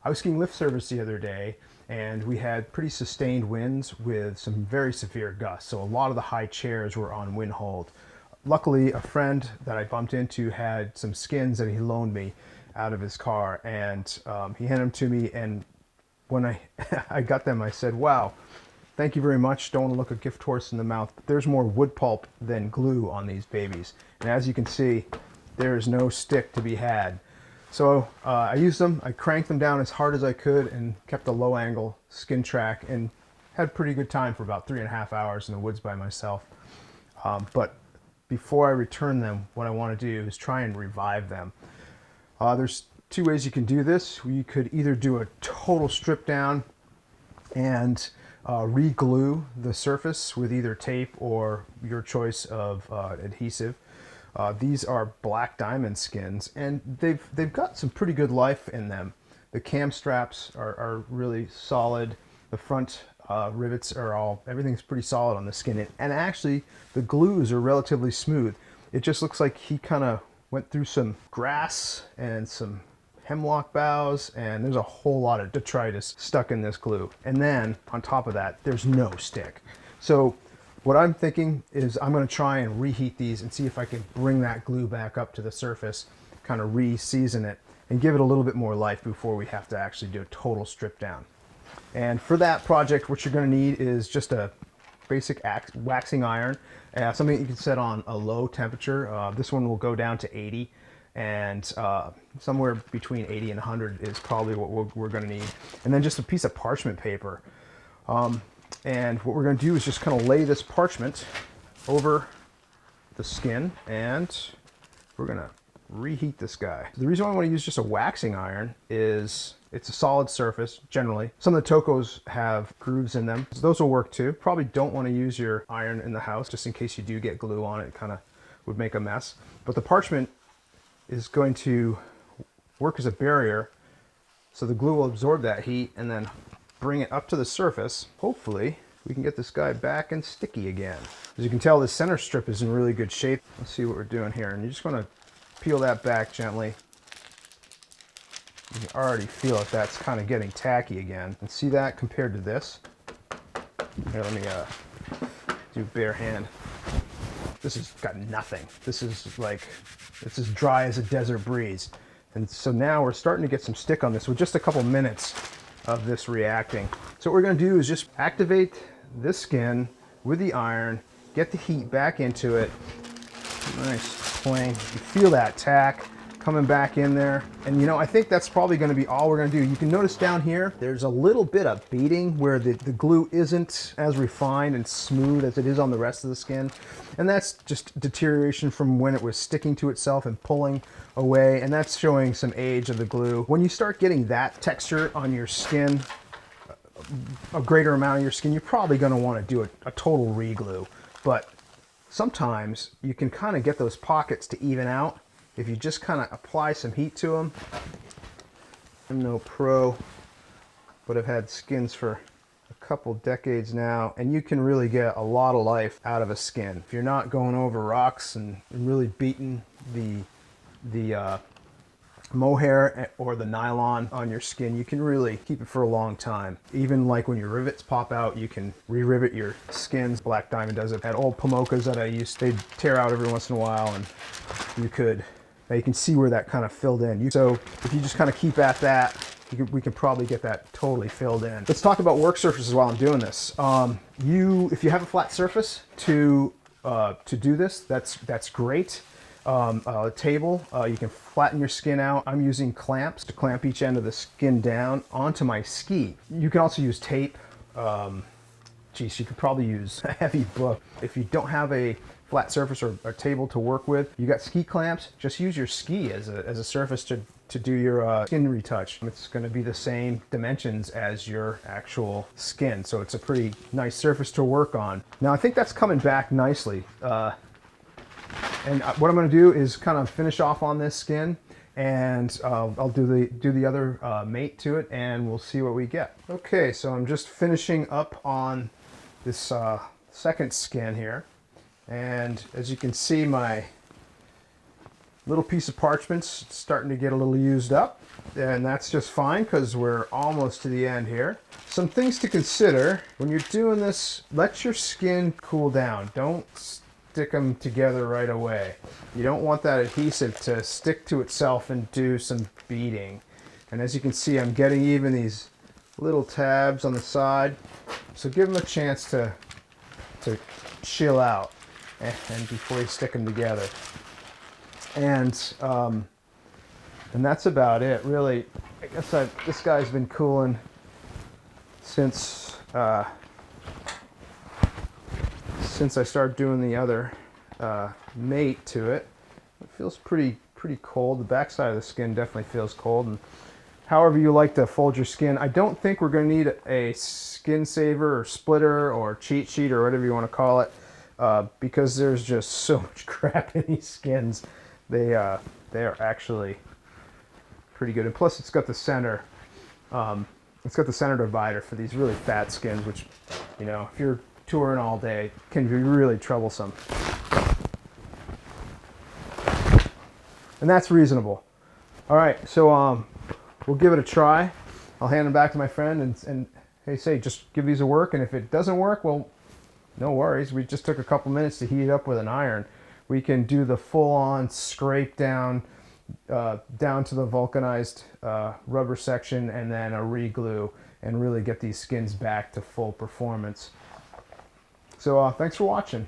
I was skiing lift service the other day, and we had pretty sustained winds with some very severe gusts. So a lot of the high chairs were on wind hold. Luckily, a friend that I bumped into had some skins that he loaned me out of his car, and he handed them to me. And when I got them, I said, "Wow, thank you very much. Don't want to look a gift horse in the mouth. But there's more wood pulp than glue on these babies." And as you can see, there is no stick to be had. So I used them. I cranked them down as hard as I could and kept a low angle skin track and had a pretty good time for about 3.5 hours in the woods by myself. But before I return them, what I want to do is try and revive them. There's two ways you can do this. You could either do a total strip down and re-glue the surface with either tape or your choice of adhesive. These are black diamond skins, and they've got some pretty good life in them. The cam straps are really solid. The front rivets are everything's pretty solid on the skin. And actually, the glues are relatively smooth. It just looks like he kind of went through some grass and some hemlock boughs, and there's a whole lot of detritus stuck in this glue. And then on top of that, there's no stick. So what I'm thinking is I'm going to try and reheat these and see if I can bring that glue back up to the surface, kind of re-season it, and give it a little bit more life before we have to actually do a total strip down. And for that project, what you're going to need is just a basic waxing iron, something you can set on a low temperature. This one will go down to 80, and somewhere between 80 and 100 is probably what we're going to need. And then just a piece of parchment paper. And what we're going to do is just kind of lay this parchment over the skin, and we're going to reheat this guy. The reason why I want to use just a waxing iron is it's a solid surface generally. Some of the Tocos have grooves in them, so those will work too. Probably don't want to use your iron in the house just in case you do get glue on it. It kind of would make a mess. But the parchment is going to work as a barrier, so the glue will absorb that heat and then bring it up to the surface. Hopefully we can get this guy back and sticky again. As you can tell, this center strip is in really good shape. Let's see what we're doing here. And you're just going to peel that back gently. You can already feel it. That's kind of getting tacky again. And see that compared to this? Here, let me do bare hand. This has got nothing. This is like, it's as dry as a desert breeze. And so now we're starting to get some stick on this with just a couple minutes of this reacting. So what we're going to do is just activate this skin with the iron, get the heat back into it. Nice plain. You feel that tack coming back in there. And you know, I think that's probably going to be all we're going to do. You can notice down here, there's a little bit of beading where the glue isn't as refined and smooth as it is on the rest of the skin. And that's just deterioration from when it was sticking to itself and pulling away. And that's showing some age of the glue. When you start getting that texture on your skin, a greater amount of your skin, you're probably going to want to do a total re-glue. But sometimes you can kind of get those pockets to even out if you just kind of apply some heat to them. I'm no pro, but I've had skins for a couple decades now, and you can really get a lot of life out of a skin. If you're not going over rocks and really beating the mohair or the nylon on your skin, you can really keep it for a long time. Even like when your rivets pop out, you can re-rivet your skins. Black Diamond does it. At old Pomokas that I used, they'd tear out every once in a while, and you can see where that kind of filled in. So if you just kind of keep at that, we can probably get that totally filled in. Let's talk about work surfaces while I'm doing this. If you have a flat surface to do this, that's great. A table, you can flatten your skin out. I'm using clamps to clamp each end of the skin down onto my ski. You can also use tape. You could probably use a heavy book. If you don't have a flat surface or a table to work with, you got ski clamps, just use your ski as a surface to do your skin retouch. It's going to be the same dimensions as your actual skin, so it's a pretty nice surface to work on. Now I think that's coming back nicely. And what I'm going to do is kind of finish off on this skin, and I'll do the other mate to it, and we'll see what we get. Okay, so I'm just finishing up on this second skin here, and as you can see, my Little piece of parchment's starting to get a little used up, and that's just fine because we're almost to the end here. Some things to consider when you're doing this: let your skin cool down. Don't stick them together right away. You don't want that adhesive to stick to itself and do some beading. And as you can see, I'm getting even these little tabs on the side, so give them a chance to chill out and before you stick them together. And that's about it, really. I guess this guy's been cooling since I started doing the other mate to it. It feels pretty cold. The backside of the skin definitely feels cold. And however you like to fold your skin, I don't think we're going to need a skin saver or splitter or cheat sheet or whatever you want to call it, because there's just so much crap in these skins. They are actually pretty good. And plus, it's got the center. It's got the center divider for these really fat skins, which, you know, if you're touring all day, can be really troublesome. And that's reasonable. All right, so we'll give it a try. I'll hand them back to my friend and hey, say, just give these a work. And if it doesn't work, well, no worries. We just took a couple minutes to heat it up with an iron. We can do the full-on scrape down to the vulcanized rubber section and then a re-glue and really get these skins back to full performance. So thanks for watching.